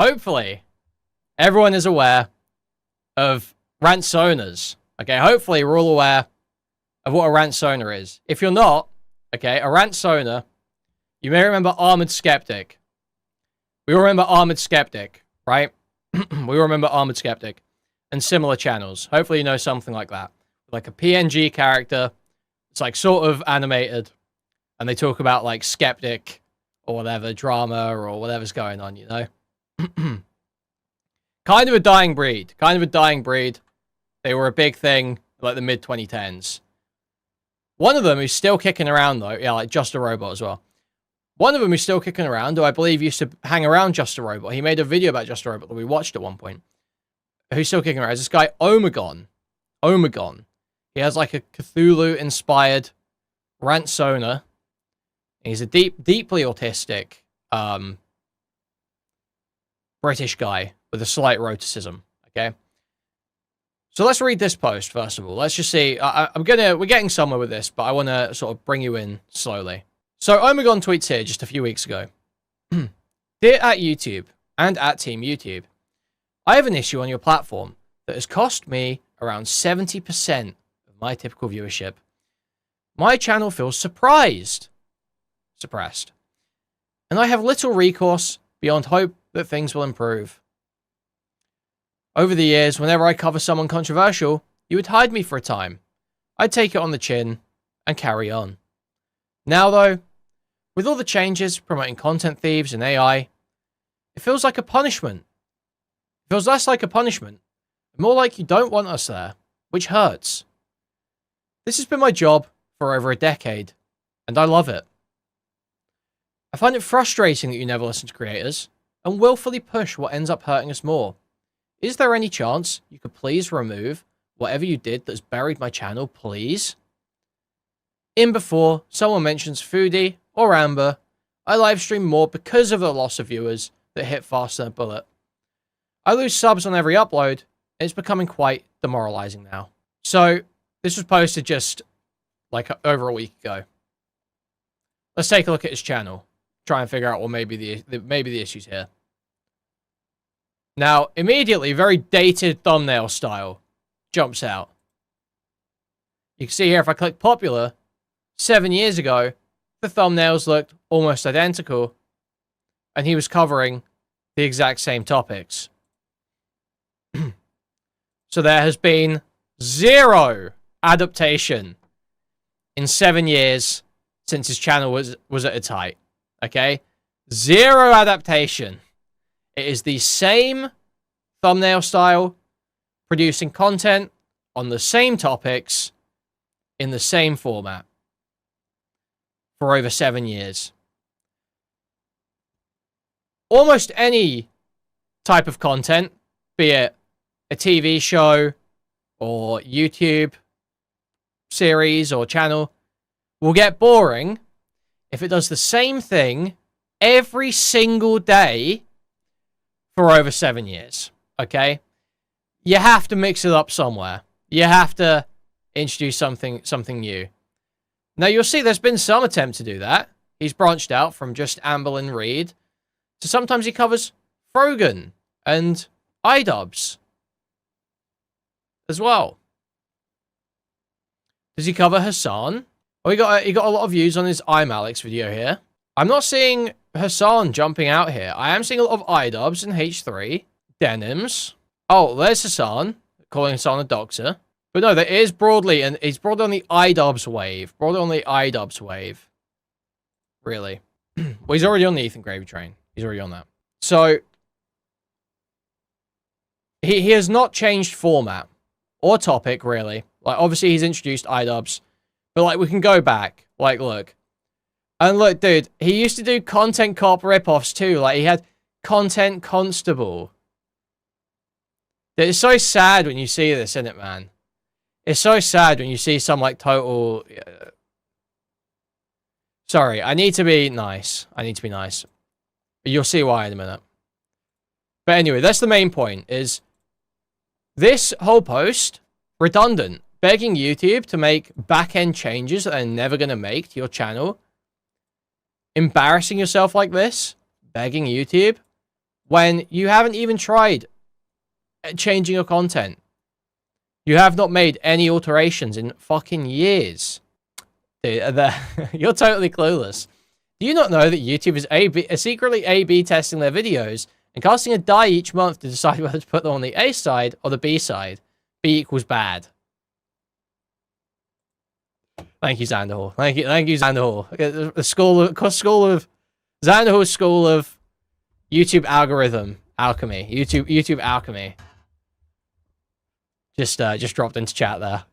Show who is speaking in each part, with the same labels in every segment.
Speaker 1: hopefully, everyone is aware of rantsonas. Okay, hopefully we're all aware of what a rantsona is. If you're not, okay, a rantsona, you may remember Armored Skeptic. We all remember Armored Skeptic, right? We all remember Armored Skeptic and similar channels. Hopefully you know something like that. Like a PNG character. It's like sort of animated. And they talk about like Skeptic or whatever, drama or whatever's going on, you know? Kind of a dying breed. Kind of a dying breed. They were a big thing like the mid-2010s. One of them who's still kicking around though, yeah, like Just a Robot as well. One of them who's still kicking around, who I believe used to hang around Just a Robot. He made a video about Just a Robot that we watched at one point. Who's still kicking around is this guy, Omegon. Omegon. He has like a Cthulhu-inspired rantsona. He's a deeply autistic British guy with a slight roticism, okay? So let's read this post, first of all. Let's just see. We're getting somewhere with this, but I want to sort of bring you in slowly. So Omegon tweets here just a few weeks ago. Dear at YouTube and at Team YouTube, I have an issue on your platform that has cost me around 70% of my typical viewership. My channel feels suppressed, and I have little recourse beyond hope that things will improve. Over the years, whenever I cover someone controversial, you would hide me for a time. I'd take it on the chin and carry on. Now though, with all the changes promoting content thieves and AI, it feels like a punishment. It feels less like a punishment, and more like you don't want us there, which hurts. This has been my job for over a decade, and I love it. I find it frustrating that you never listen to creators, and willfully push what ends up hurting us more. Is there any chance you could please remove whatever you did that's buried my channel, please? In before someone mentions Foodie or Amber, I livestream more because of the loss of viewers that hit faster than a bullet. I lose subs on every upload, and it's becoming quite demoralizing now. So, this was posted just like over a week ago. Let's take a look at his channel. Try and figure out what maybe the issues here. Now, immediately, very dated thumbnail style jumps out. You can see here, if I click popular, 7 years ago, the thumbnails looked almost identical, and he was covering the exact same topics. So there has been zero adaptation in 7 years since his channel was at its height. Okay? Zero adaptation. It is the same thumbnail style, producing content on the same topics in the same format for over 7 years. Almost any type of content, be it a TV show or YouTube series or channel, will get boring if it does the same thing every single day for over 7 years, okay? You have to mix it up somewhere. You have to introduce something new. Now, you'll see there's been some attempt to do that. He's branched out from just Amberlyn Reed to sometimes he covers Frogan and iDubbbz as well. Does he cover Hassan? Oh, he got a lot of views on his I'm Alex video here. I'm not seeing Hassan jumping out here. I am seeing a lot of iDubbbz and H3. Denims. Oh, there's Hassan, calling Hassan a doxer. But no, there is broadly, and he's broadly on the iDubbbz wave. Broadly on the iDubbbz wave. Really. Well, he's already on the Ethan Gravy train. He's already on that. So, he has not changed format or topic, really. Like, obviously, he's introduced iDubbbz. But, like, we can go back. Like, look. And look, dude, he used to do Content Cop ripoffs, too. Like, he had Content Constable. It's so sad when you see this, isn't it, man? It's so sad when you see some, like, total... Sorry, I need to be nice. I need to be nice. You'll see why in a minute. But anyway, that's the main point, is... This whole post, redundant. Begging YouTube to make back-end changes that they're never going to make to your channel. Embarrassing yourself like this. Begging YouTube. when you haven't even tried changing your content. You have not made any alterations in fucking years. Dude, you're totally clueless. Do you not know that YouTube is secretly A/B testing their videos and casting a die each month to decide whether to put them on the A side or the B side? B equals bad. Thank you, Xanderhall. Thank you, Xanderhall. The school of Xanderhall's school of YouTube algorithm alchemy. YouTube alchemy. Just dropped into chat there.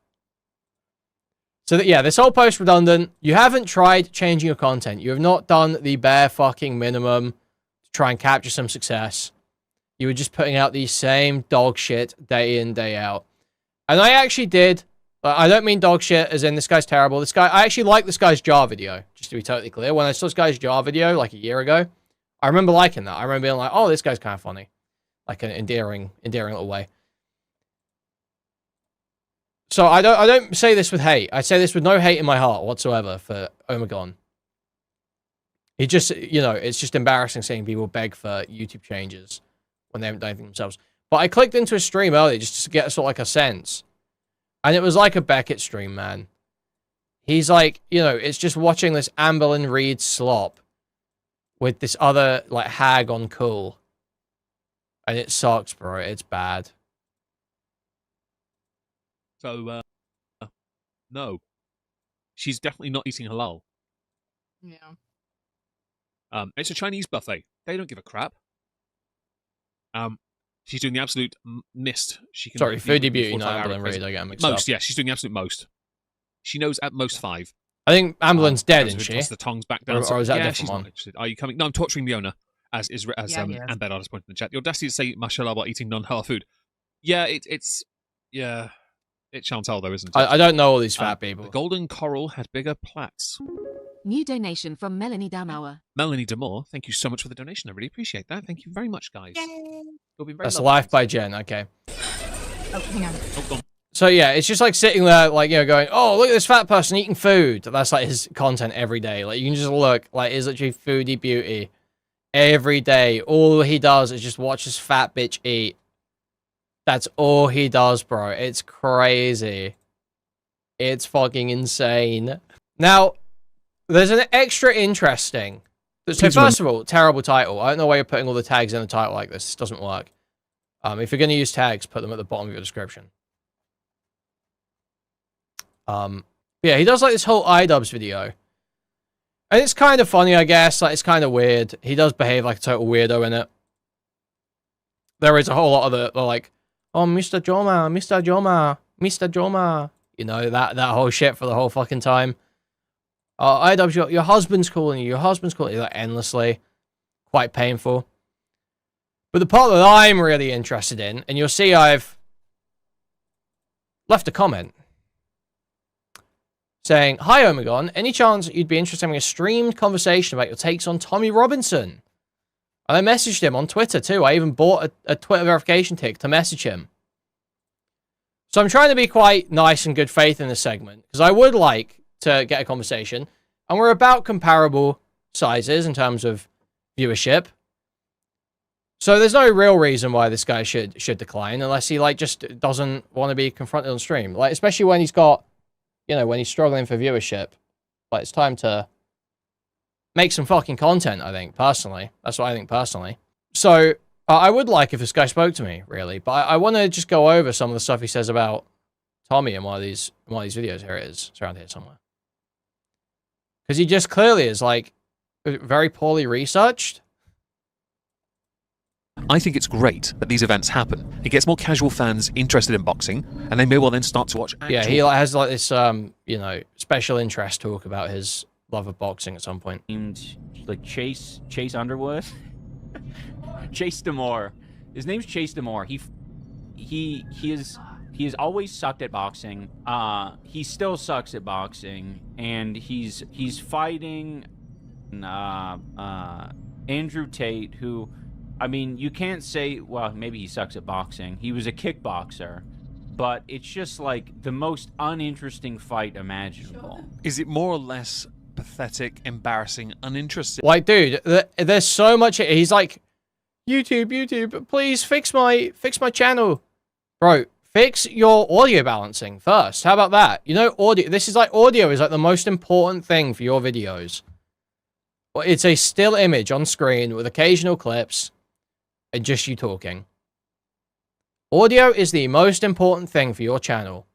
Speaker 1: So that, yeah, this whole post redundant. You haven't tried changing your content. You have not done the bare fucking minimum to try and capture some success. You were just putting out the same dog shit day in, day out. And I actually did. I don't mean dog shit as in this guy's terrible. I actually like this guy's jar video, just to be totally clear. When I saw this guy's jar video like a year ago, I remember liking that. I remember being like, oh, this guy's kind of funny. Like an endearing little way. So I don't say this with hate. I say this with no hate in my heart whatsoever for Omegon. It just, you know, it's just embarrassing seeing people beg for YouTube changes when they haven't done anything themselves. But I clicked into a stream earlier just to get sort of like a sense. And it was like a Beckett stream, man. He's like, you know, it's just watching this Amberlyn Reed slop with this other, like, hag on cool. And it sucks, bro. It's bad.
Speaker 2: So, no. She's definitely not eating halal.
Speaker 3: Yeah.
Speaker 2: It's a Chinese buffet. They don't give a crap. She's doing the absolute mist. She can.
Speaker 1: Sorry, Foodie Beauty, not Amberlyn Reed. I get mixed up.
Speaker 2: Most, yeah, she's doing the absolute most. She knows at most 5.
Speaker 1: I think Amberlyn's dead, isn't she?
Speaker 2: Toss the tongs back down.
Speaker 1: Or is that a
Speaker 2: yeah,
Speaker 1: different
Speaker 2: she's
Speaker 1: one?
Speaker 2: not interested. Are you coming? No, I'm torturing the owner, as Ambed artist pointed in the chat. The audacity to say mashallah while eating non-halal food. Yeah, it's Chantal though, isn't it?
Speaker 1: I don't know all these fat people.
Speaker 2: The golden coral had bigger plats.
Speaker 4: New donation from Melanie Damauer.
Speaker 2: Melanie Damore, thank you so much for the donation. I really appreciate that. Thank you very much, guys.
Speaker 1: That's Life by Jen. Okay.
Speaker 3: Oh, hang on.
Speaker 2: Oh, go on.
Speaker 1: So yeah, it's just like sitting there, like, you know, going, oh, look at this fat person eating food. That's like his content every day. Like, you can just look, like, it's literally Foodie Beauty. Every day, all he does is just watch this fat bitch eat. That's all he does, bro. It's crazy. It's fucking insane. Now, there's an extra interesting... So first of all, terrible title. I don't know why you're putting all the tags in the title like this. This doesn't work. If you're going to use tags, put them at the bottom of your description. Yeah, he does like this whole iDubbbz video. And it's kind of funny, I guess. Like, it's kind of weird. He does behave like a total weirdo in it. There is a whole lot of the like, oh, Mr. Joma, Mr. Joma, Mr. Joma. You know, that whole shit for the whole fucking time. Oh, iDubbbz, your husband's calling you. Your husband's calling you, like, endlessly. Quite painful. But the part that I'm really interested in, and you'll see I've left a comment saying, hi, Omegon, any chance you'd be interested in having a streamed conversation about your takes on Tommy Robinson? And I messaged him on Twitter, too. I even bought a Twitter verification tick to message him. So I'm trying to be quite nice and good faith in this segment, because I would like to get a conversation. And we're about comparable sizes in terms of viewership. So there's no real reason why this guy should decline, unless he, like, just doesn't want to be confronted on stream. Like, especially when he's got, you know, when he's struggling for viewership. Like, it's time to make some fucking content, I think, personally. That's what I think, personally. So, I would like if this guy spoke to me, really. But I want to just go over some of the stuff he says about Tommy in one of these videos. Here it is. It's around here somewhere. Because he just clearly is, like, very poorly researched.
Speaker 2: I think it's great that these events happen. It gets more casual fans interested in boxing, and they may well then start to watch actual...
Speaker 1: Yeah, he has like this, you know, special interest talk about his love of boxing at some point.
Speaker 5: Like Chase Underwood, Chase Demore. His name's Chase Demore. He has always sucked at boxing. He still sucks at boxing, and he's fighting Andrew Tate, who, I mean, you can't say, well, maybe he sucks at boxing. He was a kickboxer, but it's just like the most uninteresting fight imaginable.
Speaker 2: Is it more or less pathetic, embarrassing, uninteresting?
Speaker 1: Like, dude, there's so much. He's like, YouTube, please fix my channel. Bro, fix your audio balancing first. How about that? You know, audio is like the most important thing for your videos. It's a still image on screen with occasional clips and just you talking. Audio is the most important thing for your channel.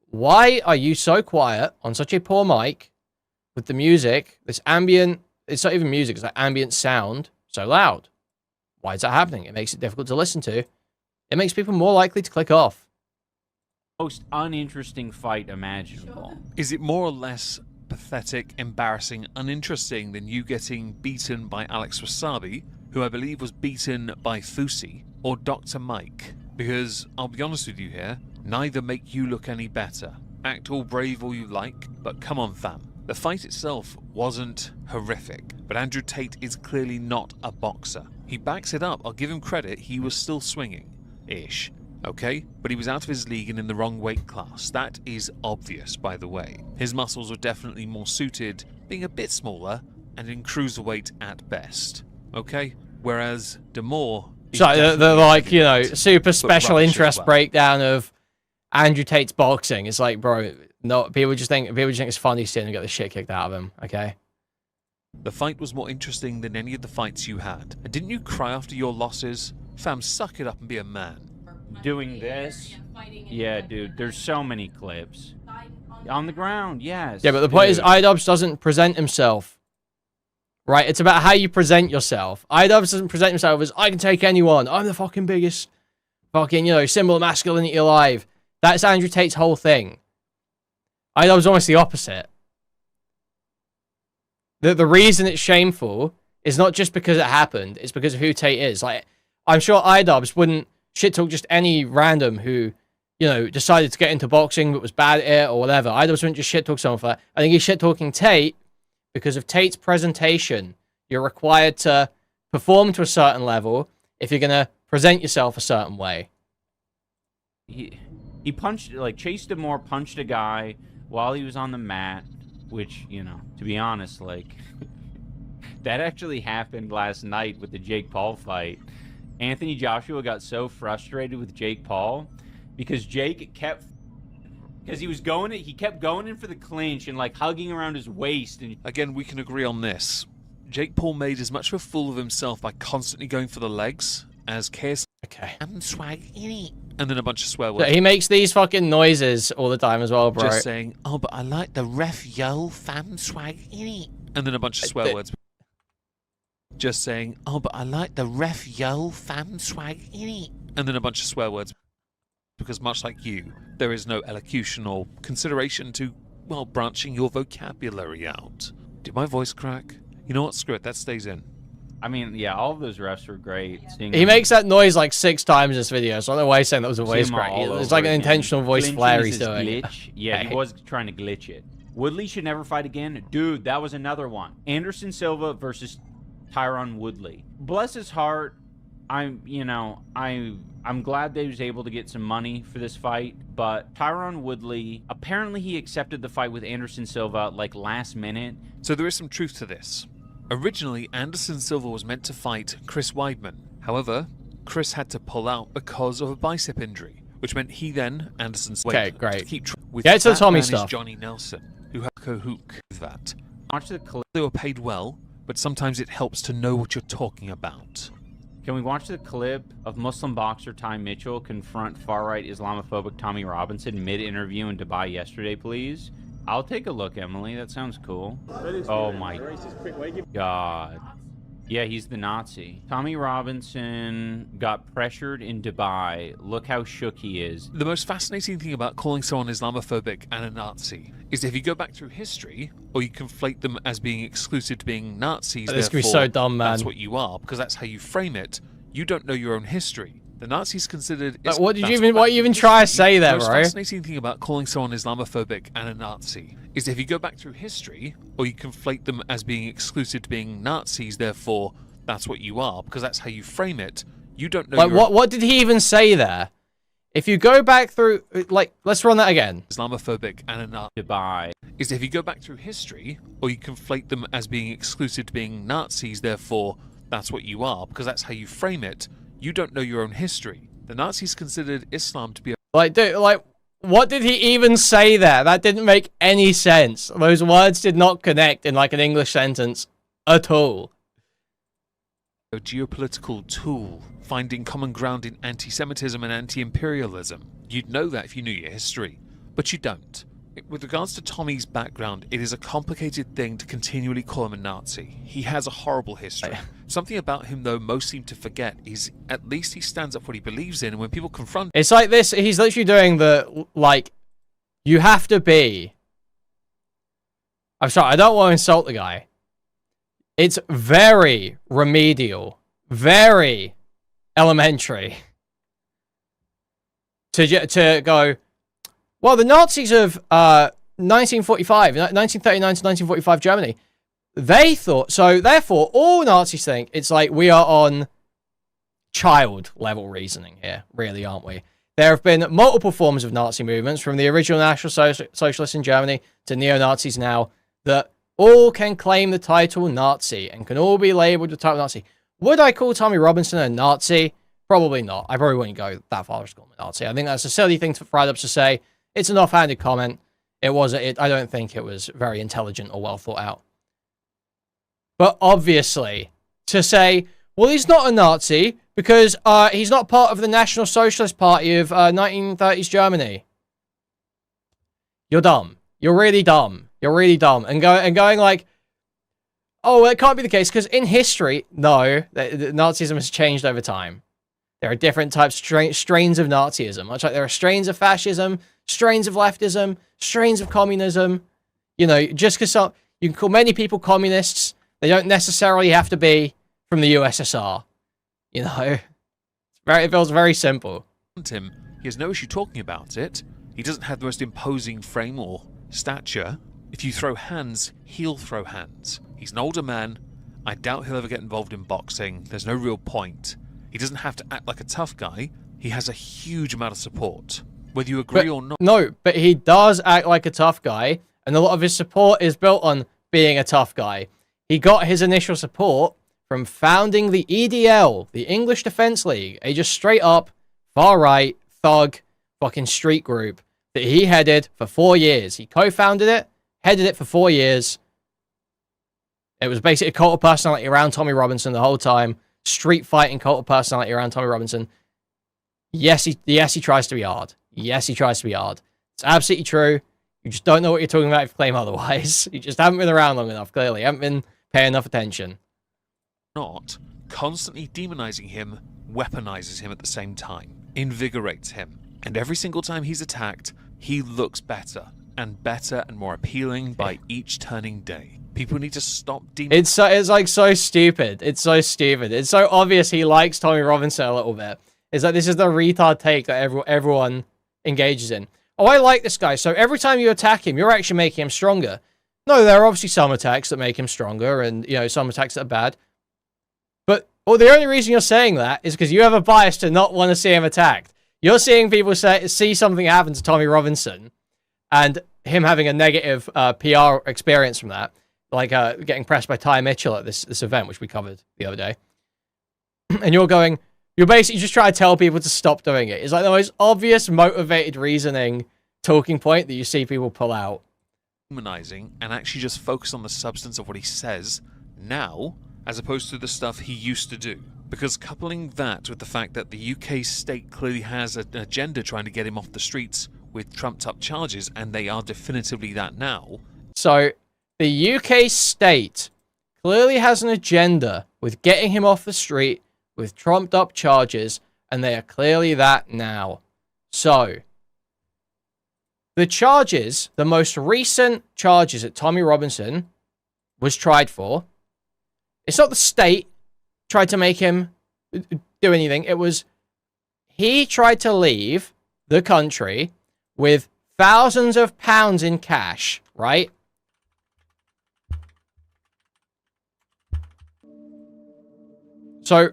Speaker 1: Why are you so quiet on such a poor mic with the music, this ambient, it's not even music, it's like ambient sound, so loud? Why is that happening? It makes it difficult to listen to. It makes people more likely to click off.
Speaker 5: Most uninteresting fight imaginable.
Speaker 2: Is it more or less pathetic, embarrassing, uninteresting than you getting beaten by Alex Wasabi, who I believe was beaten by Fusi, or Dr. Mike? Because, I'll be honest with you here, neither make you look any better. Act all brave all you like, but come on fam. The fight itself wasn't horrific, but Andrew Tate is clearly not a boxer. He backs it up, I'll give him credit, he was still swinging-ish. Okay? But he was out of his league and in the wrong weight class. That is obvious, by the way. His muscles were definitely more suited, being a bit smaller, and in cruiserweight at best. Okay? Whereas Demore...
Speaker 1: So the like, you know, super special interest breakdown of Andrew Tate's boxing. It's like, bro, no, people just think it's funny seeing him get the shit kicked out of him, okay?
Speaker 2: The fight was more interesting than any of the fights you had. And didn't you cry after your losses? Fam, suck it up and be a man.
Speaker 5: Doing this? Yeah, dude, there's so many clips. On the ground, yes.
Speaker 1: Yeah, but the point is, iDubbbz doesn't present himself. Right? It's about how you present yourself. iDubbbz doesn't present himself as, I can take anyone. I'm the fucking biggest fucking, you know, symbol of masculinity alive. That's Andrew Tate's whole thing. iDubbbz is almost the opposite. The reason it's shameful is not just because it happened, it's because of who Tate is. Like, I'm sure iDubbbz wouldn't shit talk just any random who, you know, decided to get into boxing but was bad at it or whatever. iDubbbz wouldn't just shit talk someone for that. I think he's shit talking Tate because of Tate's presentation. You're required to perform to a certain level if you're gonna present yourself a certain way.
Speaker 5: He punched, like, Chase Demore punched a guy while he was on the mat, which, you know, to be honest, like, that actually happened last night with the Jake Paul fight. Anthony Joshua got so frustrated with Jake Paul because Jake kept, because he kept going in for the clinch and, like, hugging around his waist. And
Speaker 2: again, we can agree on this. Jake Paul made as much of a fool of himself by constantly going for the legs as KS.
Speaker 1: Okay.
Speaker 2: I'm swag in it. And then a bunch of swear words.
Speaker 1: So he makes these fucking noises all the time as well, bro.
Speaker 2: Just saying, oh, but I like the ref, yo, fam, swag in it. And then a bunch of swear words. Just saying, oh, but I like the ref, yo, fam, swag in it. And then a bunch of swear words. Because much like you, there is no elocution or consideration to, well, branching your vocabulary out. Did my voice crack? You know what? Screw it. That stays in.
Speaker 5: I mean, yeah, all of those refs were great.
Speaker 1: He makes that noise like 6 times in this video, so I don't know why he's saying that was a voice crack. It's like an intentional voice flare he's doing.
Speaker 5: Glitch. Yeah, he was trying to glitch it. Woodley should never fight again. Dude, that was another one. Anderson Silva versus Tyron Woodley. Bless his heart. I'm glad that he was able to get some money for this fight, but Tyron Woodley, apparently he accepted the fight with Anderson Silva like last minute.
Speaker 2: So there is some truth to this. Originally, Anderson Silva was meant to fight Chris Weidman. However, Chris had to pull out because of a bicep injury, which meant he then, Anderson Silva,
Speaker 1: okay, great.
Speaker 2: To keep with
Speaker 1: yeah, it's the Tommy stuff.
Speaker 2: Johnny Nelson, who had a hook with that.
Speaker 5: Watch the clip.
Speaker 2: They were paid well, but sometimes it helps to know what you're talking about.
Speaker 5: Can we watch the clip of Muslim boxer Ty Mitchell confront far-right Islamophobic Tommy Robinson mid-interview in Dubai yesterday, please? I'll take a look, Emily. That sounds cool. Oh my God. Yeah, he's the Nazi. Tommy Robinson got pressured in Dubai. Look how shook he is.
Speaker 2: The most fascinating thing about calling someone Islamophobic and a Nazi is if you go back through history, or you conflate them as being exclusive to being Nazis,
Speaker 1: this could be so dumb, man.
Speaker 2: That's what you are, because that's how you frame it. You don't know your own history. The Nazis considered...
Speaker 1: Like, what you even try to say there, bro?
Speaker 2: The most fascinating thing about calling someone Islamophobic and a Nazi is if you go back through history, or you conflate them as being exclusive to being Nazis, therefore, that's what you are, because that's how you frame it. You don't know
Speaker 1: like, what did he even say there? If you go back through... Like, let's run that again.
Speaker 2: Islamophobic and a Nazi...
Speaker 5: Dubai.
Speaker 2: Is if you go back through history, or you conflate them as being exclusive to being Nazis, therefore... that's what you are, because that's how you frame it. You don't know your own history. The Nazis considered Islam to be a
Speaker 1: Like, dude, like, what did he even say there? That didn't make any sense. Those words did not connect in, like, an English sentence at all.
Speaker 2: geopolitical tool, finding common ground in anti-Semitism and anti-imperialism. You'd know that if you knew your history, but you don't. With regards to Tommy's background, it is a complicated thing to continually call him a Nazi. He has a horrible history. Something about him, though, most seem to forget is at least he stands up for what he believes in, and when people confront
Speaker 1: It's like this, he's literally doing the, like, you have to be... I'm sorry, I don't want to insult the guy. It's very remedial, very elementary to go, well, the Nazis of 1945, 1939 to 1945 Germany, they thought, so therefore all Nazis think it's like we are on child level reasoning here, really, aren't we? There have been multiple forms of Nazi movements, from the original National Socialists in Germany to neo-Nazis now, that all can claim the title Nazi and can all be labeled the title Nazi. Would I call Tommy Robinson a Nazi? Probably not. I probably wouldn't go that far as to call him a Nazi. I think that's a silly thing for Fried-Ups to say. It's an offhanded comment. I don't think it was very intelligent or well thought out. But obviously, to say, well, he's not a Nazi because he's not part of the National Socialist Party of 1930s Germany. You're dumb. You're really dumb. You're really dumb. And going like, oh, well, it can't be the case, because in history, no, Nazism has changed over time. There are different types, strains of Nazism, much like there are strains of fascism, strains of leftism, strains of communism. You know, just because you can call many people communists, they don't necessarily have to be from the USSR. You know, it feels very simple.
Speaker 2: him, he has no issue talking about it. He doesn't have the most imposing frame or stature. If you throw hands, he'll throw hands. He's an older man. I doubt he'll ever get involved in boxing. There's no real point. He doesn't have to act like a tough guy. He has a huge amount of support, whether you agree or not.
Speaker 1: No, but he does act like a tough guy, and a lot of his support is built on being a tough guy. He got his initial support from founding the EDL, the English Defense League, a just straight up, far-right, thug, fucking street group that he headed for 4 years. He co-founded it, headed it for 4 years. It was basically a cult of personality around Tommy Robinson the whole time. Street fighting cult of personality around Tommy Robinson. Yes, he tries to be hard. Yes, he tries to be hard. It's absolutely true. You just don't know what you're talking about if you claim otherwise. You just haven't been around long enough, clearly. You haven't been paying enough attention.
Speaker 2: Not constantly demonizing him weaponizes him at the same time, invigorates him. And every single time he's attacked, he looks better and more appealing by each turning day. People need to stop
Speaker 1: It's like so stupid. It's so stupid. It's so obvious he likes Tommy Robinson a little bit. It's like this is the retard take that everyone engages in. Oh, I like this guy. So every time you attack him, you're actually making him stronger. No, there are obviously some attacks that make him stronger, and you know some attacks that are bad. But the only reason you're saying that is because you have a bias to not want to see him attacked. You're seeing people see something happen to Tommy Robinson, and him having a negative PR experience from that, like getting pressed by Ty Mitchell at this event, which we covered the other day. And you're basically just trying to tell people to stop doing it. It's like the most obvious motivated reasoning talking point that you see people pull out.
Speaker 2: Humanizing and actually just focus on the substance of what he says now, as opposed to the stuff he used to do. Because coupling that with the fact that the UK state clearly has an agenda trying to get him off the streets with trumped-up charges, and they are definitively that now.
Speaker 1: So, the UK state clearly has an agenda with getting him off the street with trumped-up charges, and they are clearly that now. So, the charges, the most recent charges that Tommy Robinson was tried for, it's not the state tried to make him do anything. It was he tried to leave the country with thousands of pounds in cash, right? So,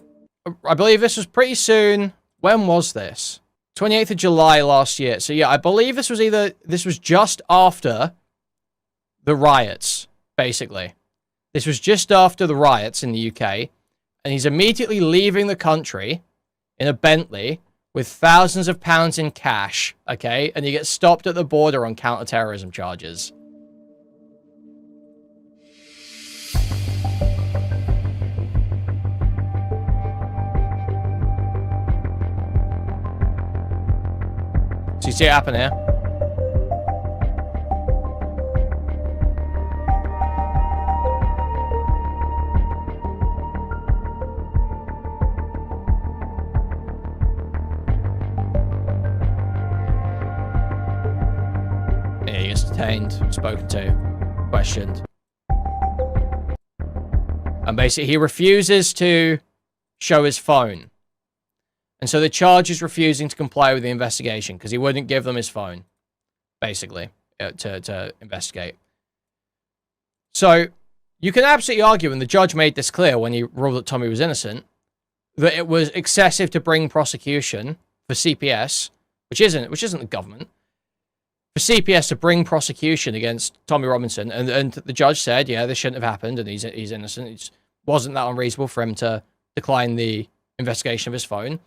Speaker 1: I believe this was pretty soon. When was this? 28th of July last year. So yeah, I believe this was just after the riots, basically. This was just after the riots in the UK. and he's immediately leaving the country in a Bentley with thousands of pounds in cash, okay? And he gets stopped at the border on counter-terrorism charges. So you see it happen here? Yeah, he gets detained, spoken to, questioned. And basically he refuses to show his phone. And so the charge is refusing to comply with the investigation because he wouldn't give them his phone, basically, to investigate. So you can absolutely argue, and the judge made this clear when he ruled that Tommy was innocent, that it was excessive to bring prosecution for CPS, which isn't the government, for CPS to bring prosecution against Tommy Robinson. And the judge said, yeah, this shouldn't have happened, and he's innocent. It wasn't that unreasonable for him to decline the investigation of his phone.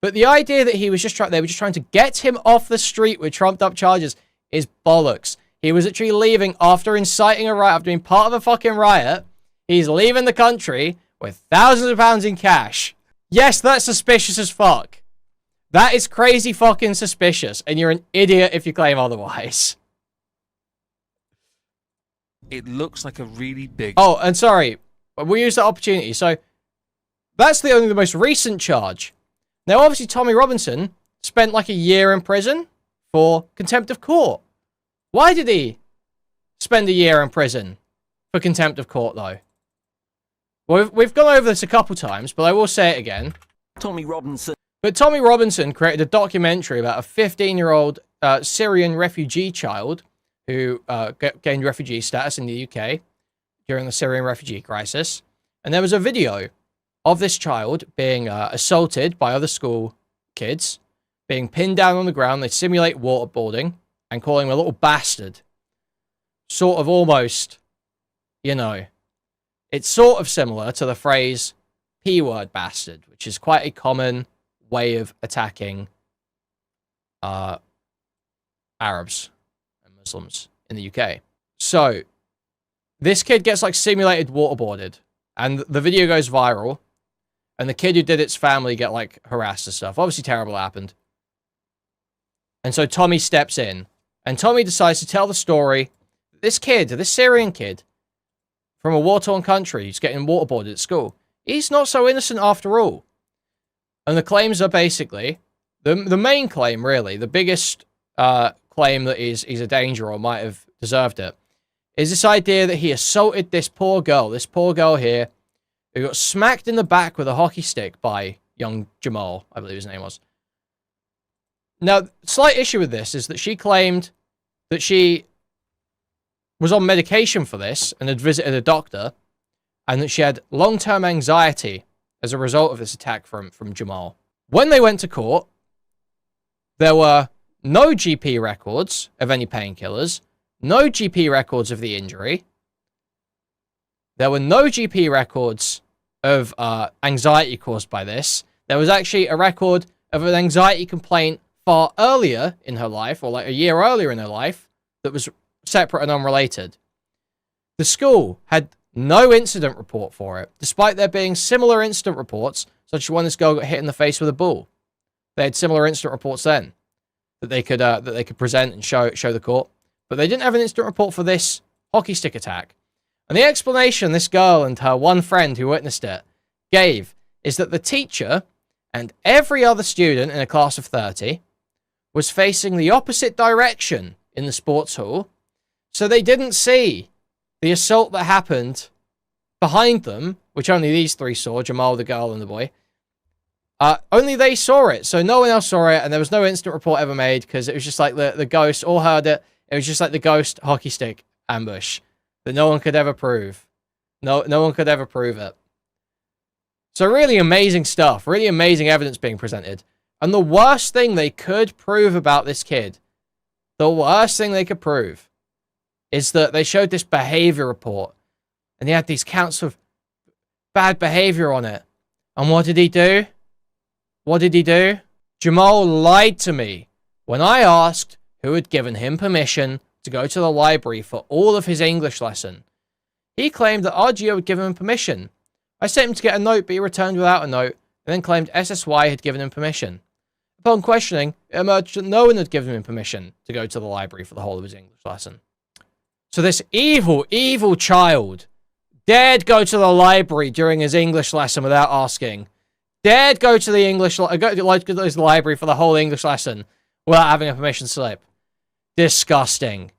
Speaker 1: But the idea that they were just trying to get him off the street with trumped up charges is bollocks. He was actually leaving after inciting a riot, after being part of a fucking riot. He's leaving the country with thousands of pounds in cash. Yes, that's suspicious as fuck. That is crazy fucking suspicious, and you're an idiot if you claim otherwise.
Speaker 2: It looks like a really big...
Speaker 1: Oh, and sorry, we used that opportunity. So that's the most recent charge. Now, obviously, Tommy Robinson spent like a year in prison for contempt of court. Why did he spend a year in prison for contempt of court, though? Well, we've gone over this a couple times, but I will say it again.
Speaker 6: Tommy Robinson.
Speaker 1: But Tommy Robinson created a documentary about a 15-year-old Syrian refugee child who gained refugee status in the UK during the Syrian refugee crisis. And there was a video of this child being assaulted by other school kids, being pinned down on the ground. They simulate waterboarding and calling him a little bastard. Sort of almost, you know, it's sort of similar to the phrase P-word bastard, which is quite a common way of attacking Arabs and Muslims in the UK. So this kid gets like simulated waterboarded, and the video goes viral. And the kid who did its family get, like, harassed and stuff. Obviously terrible happened. And so Tommy steps in. And Tommy decides to tell the story. This kid, this Syrian kid, from a war-torn country who's getting waterboarded at school, he's not so innocent after all. And the claims are basically... The main claim, really, the biggest claim that he's a danger or might have deserved it, is this idea that he assaulted this poor girl here, who got smacked in the back with a hockey stick by young Jamal, I believe his name was. Now, slight issue with this is that she claimed that she was on medication for this and had visited a doctor, and that she had long-term anxiety as a result of this attack from Jamal. When they went to court, there were no GP records of any painkillers, no GP records of the injury. There were no GP records of anxiety caused by this. There was actually a record of an anxiety complaint far earlier in her life, or like a year earlier in her life, that was separate and unrelated. The school had no incident report for it, despite there being similar incident reports, such as when this girl got hit in the face with a ball. They had similar incident reports then that they could present and show the court, but they didn't have an incident report for this hockey stick attack. And the explanation this girl and her one friend who witnessed it gave is that the teacher and every other student in a class of 30 was facing the opposite direction in the sports hall, so they didn't see the assault that happened behind them, which only these three saw, Jamal, the girl, and the boy. Only they saw it, so no one else saw it, and there was no incident report ever made, because it was just like the ghost all heard it. It was just like the ghost hockey stick ambush that no one could ever prove. No one could ever prove it. So really amazing stuff, really amazing evidence being presented. And the worst thing they could prove about this kid, the worst thing they could prove, is that they showed this behavior report, and they had these counts of bad behavior on it. And what did he do? What did he do? Jamal lied to me when I asked who had given him permission to go to the library for all of his English lesson. He claimed that RGO had given him permission. I sent him to get a note, but he returned without a note, and then claimed SSY had given him permission. Upon questioning, it emerged that no one had given him permission to go to the library for the whole of his English lesson. So this evil, evil child dared go to the library during his English lesson without asking. Dared go to the his library for the whole English lesson without having a permission slip. Disgusting.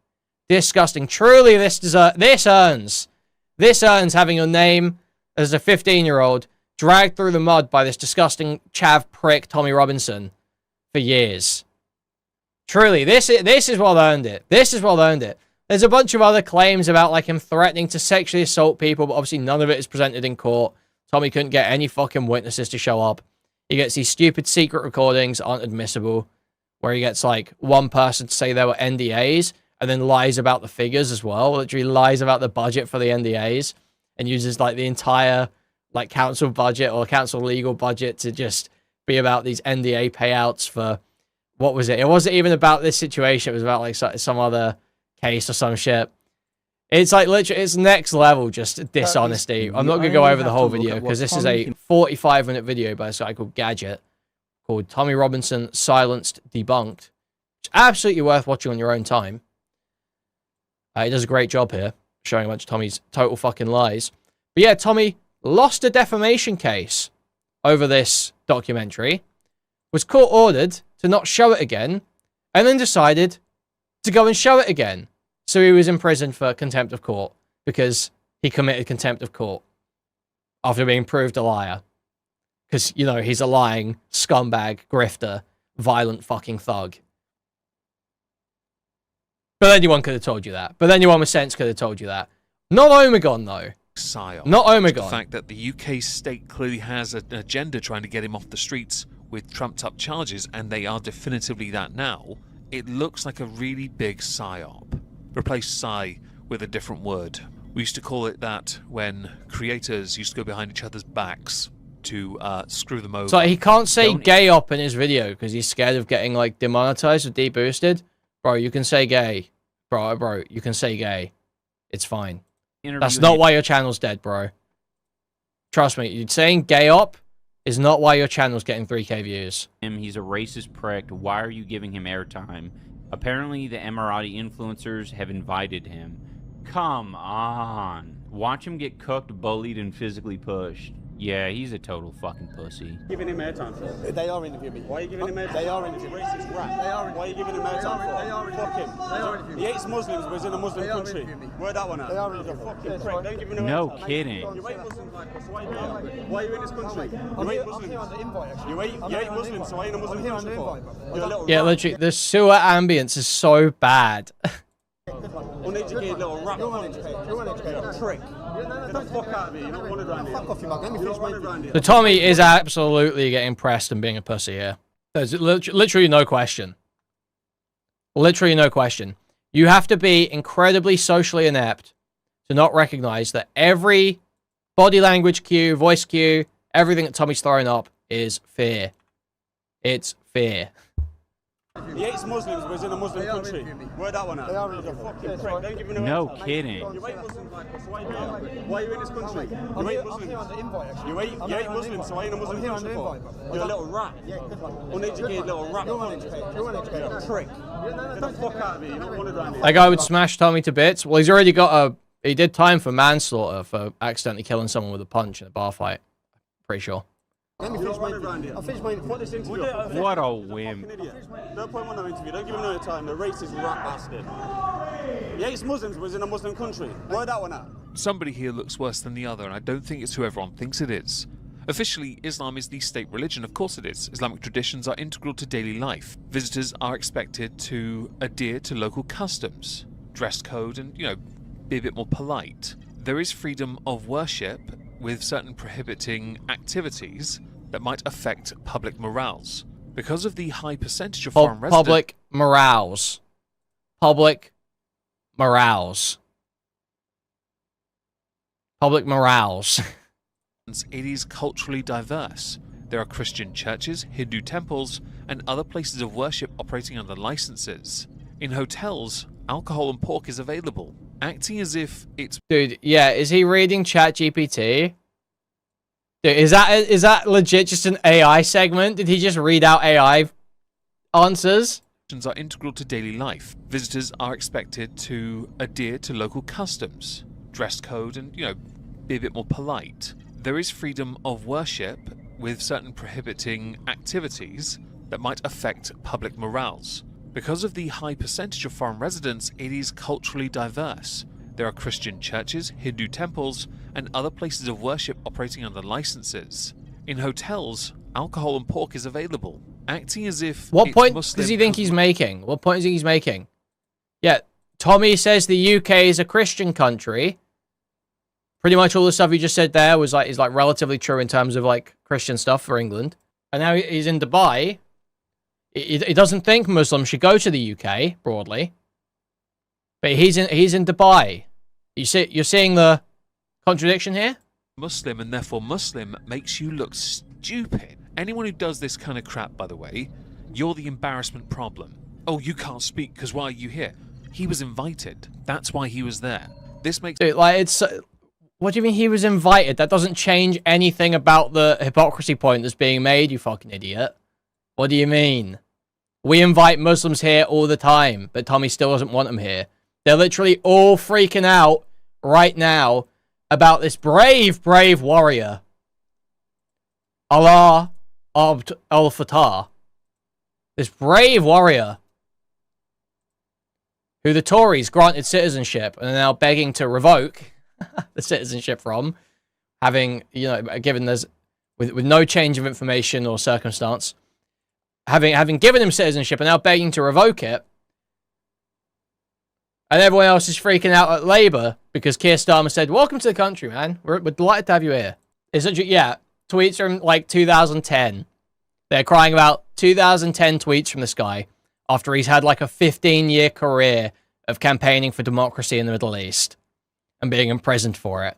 Speaker 1: Disgusting. Truly, this earns having your name as a 15-year-old dragged through the mud by this disgusting chav prick Tommy Robinson for years. Truly, this is well earned it. This is well earned it. There's a bunch of other claims about like him threatening to sexually assault people, but obviously none of it is presented in court. Tommy couldn't get any fucking witnesses to show up. He gets these stupid secret recordings, aren't admissible, where he gets like one person to say there were NDAs and then lies about the figures as well. Literally lies about the budget for the NDAs and uses like the entire like council budget or council legal budget to just be about these NDA payouts for, what was it? It wasn't even about this situation. It was about like some other case or some shit. It's like literally, it's next level just dishonesty. I'm not going to go over the whole video because this is a 45-minute video by this guy called Gadget called Tommy Robinson Silenced Debunked. It's absolutely worth watching on your own time. He does a great job here, showing a bunch of Tommy's total fucking lies. But yeah, Tommy lost a defamation case over this documentary, was court ordered to not show it again, and then decided to go and show it again. So he was in prison for contempt of court because he committed contempt of court after being proved a liar. Because, you know, he's a lying scumbag, grifter, violent fucking thug. But anyone could have told you that. But anyone with sense could have told you that. Not Omegon, though.
Speaker 2: Psyop.
Speaker 1: Not Omegon.
Speaker 2: The fact that the UK state clearly has an agenda trying to get him off the streets with trumped-up charges, and they are definitively that now, it looks like a really big psyop. Replace psy with a different word. We used to call it that when creators used to go behind each other's backs to screw them over.
Speaker 1: So he can't say gay op in his video because he's scared of getting like demonetized or deboosted. Bro, you can say gay. Bro, you can say gay. It's fine. That's not why your channel's dead, bro. Trust me, saying gay op is not why your channel's getting 3K views.
Speaker 5: He's a racist prick. Why are you giving him airtime? Apparently, the Emirati influencers have invited him. Come on. Watch him get cooked, bullied, and physically pushed. Yeah, he's a total fucking pussy.
Speaker 6: Giving him airtime for?
Speaker 7: They are interviewing me.
Speaker 6: Why are you giving him airtime?
Speaker 7: They are interviewing
Speaker 6: me. Racist rat.
Speaker 7: They are.
Speaker 6: Why are you giving him airtime for?
Speaker 7: They are.
Speaker 6: Fuck him.
Speaker 7: They are interviewing
Speaker 6: He hates Muslims, but he's in a Muslim country. Where that one at?
Speaker 7: They are
Speaker 6: He's a
Speaker 7: interviewing
Speaker 6: fucking
Speaker 7: me.
Speaker 6: prick. Don't give him
Speaker 5: No
Speaker 6: airtime.
Speaker 5: kidding.
Speaker 6: You hate Muslims like us. Why are you here? Why are you in this country? You hate
Speaker 7: I'm here
Speaker 6: Muslims.
Speaker 7: on the invite, actually.
Speaker 6: You hate Muslims, so why are you in a Muslim
Speaker 7: I'm here on
Speaker 6: country
Speaker 7: the
Speaker 6: for?
Speaker 7: invite, bro.
Speaker 6: You're a little
Speaker 1: Yeah,
Speaker 6: rat.
Speaker 1: literally, the sewer ambience is so bad.
Speaker 6: Uneducated little rat.
Speaker 7: You're uneducated. You're uneducated.
Speaker 6: You're a prick. Get the fuck out of here. You're not wanted around here.
Speaker 7: Fuck off, you mug. Let me
Speaker 6: You're
Speaker 7: finish
Speaker 6: not
Speaker 7: my
Speaker 6: wanted around here.
Speaker 1: The Tommy is absolutely getting pressed and being a pussy here. There's literally no question. Literally no question. You have to be incredibly socially inept to not recognize that every body language cue, voice cue, everything that Tommy's throwing up is fear. It's fear.
Speaker 6: He hates Muslims, but he's in a Muslim country.
Speaker 7: interviewing me.
Speaker 6: Where that one at?
Speaker 7: They are
Speaker 6: He's a
Speaker 7: interviewing me.
Speaker 6: fucking prick. Don't give him
Speaker 5: No
Speaker 6: airtime.
Speaker 5: kidding.
Speaker 6: You hate Muslims like us. Why are you here? Why are you in this country? You
Speaker 7: I'm
Speaker 6: hate
Speaker 7: here
Speaker 6: Muslims.
Speaker 7: on the invite, actually.
Speaker 6: You hate Muslims, so why are you in a Muslim
Speaker 7: I'm here on
Speaker 6: country
Speaker 7: the
Speaker 6: for?
Speaker 7: invite, bro.
Speaker 6: You're a little rat. Uneducated little rat.
Speaker 7: You're uneducated. You're uneducated.
Speaker 6: You're a prick. Get the fuck out of here. You're not wanted around here.
Speaker 1: That guy would smash Tommy to bits. Well, he's already got he did time for manslaughter for accidentally killing someone with a punch in a bar fight. Pretty sure.
Speaker 7: Let me
Speaker 6: You're
Speaker 7: finish
Speaker 6: not
Speaker 7: my
Speaker 6: wanted around here.
Speaker 7: I'll finish my
Speaker 6: What this interview?
Speaker 5: What a
Speaker 6: Fucking
Speaker 5: wimp.
Speaker 6: idiot. No point on no interview. Don't give him no time. The racist rat bastard. He hates Muslims, but he's in a Muslim country. Where that one at?
Speaker 2: Somebody here looks worse than the other, and I don't think it's who everyone thinks it is. Officially, Islam is the state religion. Of course it is. Islamic traditions are integral to daily life. Visitors are expected to adhere to local customs, dress code, and, you know, be a bit more polite. There is freedom of worship with certain prohibiting activities that might affect public morals. Because of the high percentage of foreign residents...
Speaker 1: Public morals. Public morals. Public morals.
Speaker 2: it is culturally diverse. There are Christian churches, Hindu temples, and other places of worship operating under licenses. In hotels, alcohol and pork is available, acting as if it's...
Speaker 1: Dude, yeah, is he reading ChatGPT? Dude, is that legit just an AI segment? Did he just read out AI answers?
Speaker 2: are integral to daily life. Visitors are expected to adhere to local customs, dress code, and, be a bit more polite. There is freedom of worship with certain prohibiting activities that might affect public morals. Because of the high percentage of foreign residents, it is culturally diverse. There are Christian churches, Hindu temples, and other places of worship operating under licenses. In hotels, alcohol and pork is available, acting as if...
Speaker 1: What point
Speaker 2: Muslim
Speaker 1: does he think he's making? What point is he making? Yeah, Tommy says the UK is a Christian country. Pretty much all the stuff he just said there is relatively true in terms of Christian stuff for England. And now he's in Dubai. He doesn't think Muslims should go to the UK broadly, but he's in Dubai. You're seeing the contradiction here?
Speaker 2: Muslim and therefore Muslim makes you look stupid. Anyone who does this kind of crap, by the way, you're the embarrassment problem. Oh, you can't speak because why are you here? He was invited. That's why he was there. This makes...
Speaker 1: Dude, what do you mean he was invited? That doesn't change anything about the hypocrisy point that's being made, you fucking idiot. What do you mean? We invite Muslims here all the time, but Tommy still doesn't want them here. They're literally all freaking out right now about this brave warrior, Allah Abd al-Fattah. This brave warrior who the Tories granted citizenship and are now begging to revoke the citizenship from, having, given there's with no change of information or circumstance, having given him citizenship and now begging to revoke it. And everyone else is freaking out at Labour because Keir Starmer said, "Welcome to the country, man. We're delighted to have you here." It's such tweets from 2010. They're crying about 2010 tweets from this guy after he's had a 15-year career of campaigning for democracy in the Middle East and being imprisoned for it.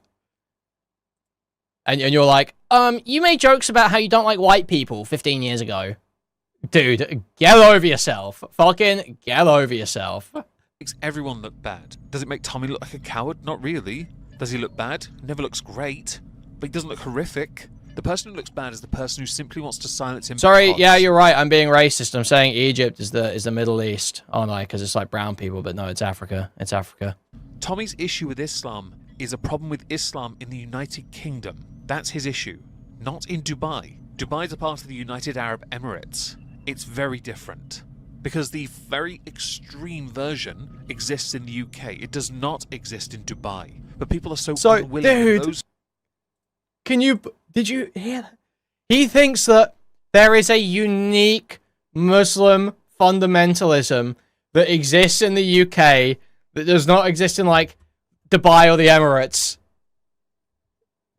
Speaker 1: And you're like, you made jokes about how you don't like white people 15 years ago. Dude, get over yourself. Fucking get over yourself.
Speaker 2: Makes everyone look bad. Does it make Tommy look like a coward? Not really. Does he look bad? Never looks great. But he doesn't look horrific. The person who looks bad is the person who simply wants to silence him.
Speaker 1: Sorry, yeah, you're right. I'm being racist. I'm saying Egypt is the Middle East, aren't I? Because it's brown people, but no, it's Africa. It's Africa.
Speaker 2: Tommy's issue with Islam is a problem with Islam in the United Kingdom. That's his issue. Not in Dubai. Dubai is a part of the United Arab Emirates. It's very different. Because the very extreme version exists in the UK. It does not exist in Dubai. But people are so unwilling.
Speaker 1: Dude, did you hear that? He thinks that there is a unique Muslim fundamentalism that exists in the UK that does not exist in Dubai or the Emirates.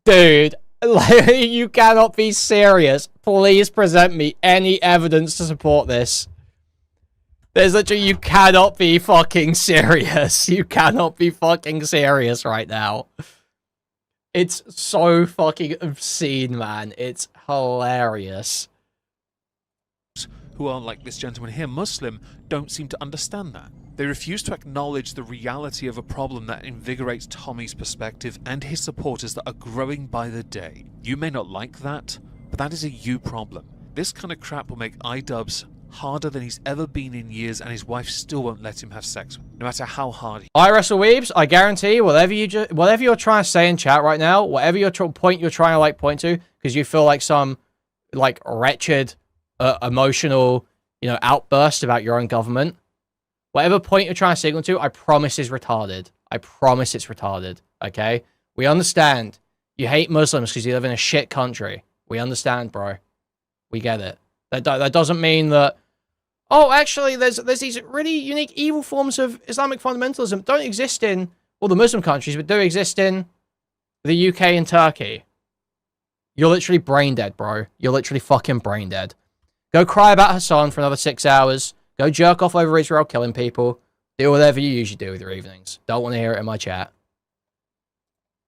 Speaker 1: Dude, you cannot be serious. Please present me any evidence to support this. There's literally, you cannot be fucking serious. You cannot be fucking serious right now. It's so fucking obscene, man. It's hilarious.
Speaker 2: Who are like this gentleman here, Muslim, don't seem to understand that. They refuse to acknowledge the reality of a problem that invigorates Tommy's perspective and his supporters that are growing by the day. You may not like that, but that is a you problem. This kind of crap will make iDubbbz harder than he's ever been in years, and his wife still won't let him have sex, no matter how hard he...
Speaker 1: I wrestle weebs. I guarantee whatever you're trying to say in chat right now, whatever point you're trying to point to, because you feel like some wretched, emotional, outburst about your own government. Whatever point you're trying to signal to, I promise is retarded. I promise it's retarded. Okay, we understand. You hate Muslims because you live in a shit country. We understand, bro. We get it. That doesn't mean that, oh, actually, there's these really unique evil forms of Islamic fundamentalism that don't exist in all the Muslim countries, but do exist in the UK and Turkey. You're literally brain dead, bro. You're literally fucking brain dead. Go cry about Hassan for another 6 hours. Go jerk off over Israel killing people. Do whatever you usually do with your evenings. Don't want to hear it in my chat.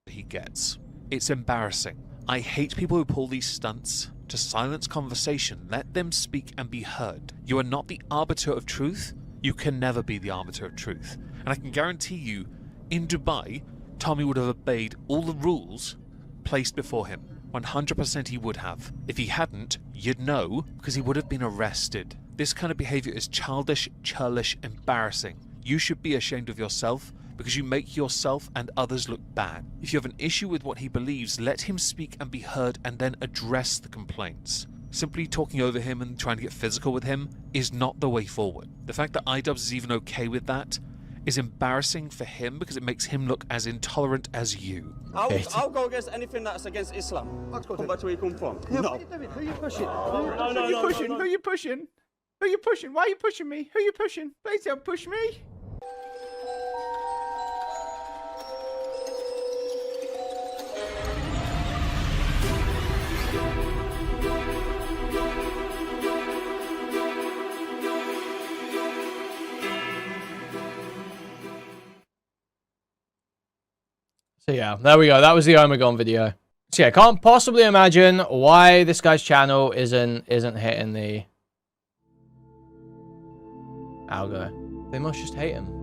Speaker 2: He gets. It's embarrassing. I hate people who pull these stunts to silence conversation. Let them speak and be heard. You are not the arbiter of truth. You can never be the arbiter of truth. And I can guarantee you, in Dubai, Tommy would have obeyed all the rules placed before him. 100% he would have. If he hadn't, you'd know, because he would have been arrested. This kind of behavior is childish, churlish, embarrassing. You should be ashamed of yourself because you make yourself and others look bad. If you have an issue with what he believes, let him speak and be heard and then address the complaints. Simply talking over him and trying to get physical with him is not the way forward. The fact that iDubbbz is even okay with that is embarrassing for him because it makes him look as intolerant as you.
Speaker 6: I'll go against anything that's against Islam. Come back to where you come from. No.
Speaker 7: Who are you pushing?
Speaker 6: No,
Speaker 7: Who are you pushing? Who are you pushing? Who are you pushing? Why are you pushing me? Who are you pushing? Please don't push me.
Speaker 1: So yeah, there we go. That was the Omegon video. So yeah, I can't possibly imagine why this guy's channel isn't hitting the algo. They must just hate him.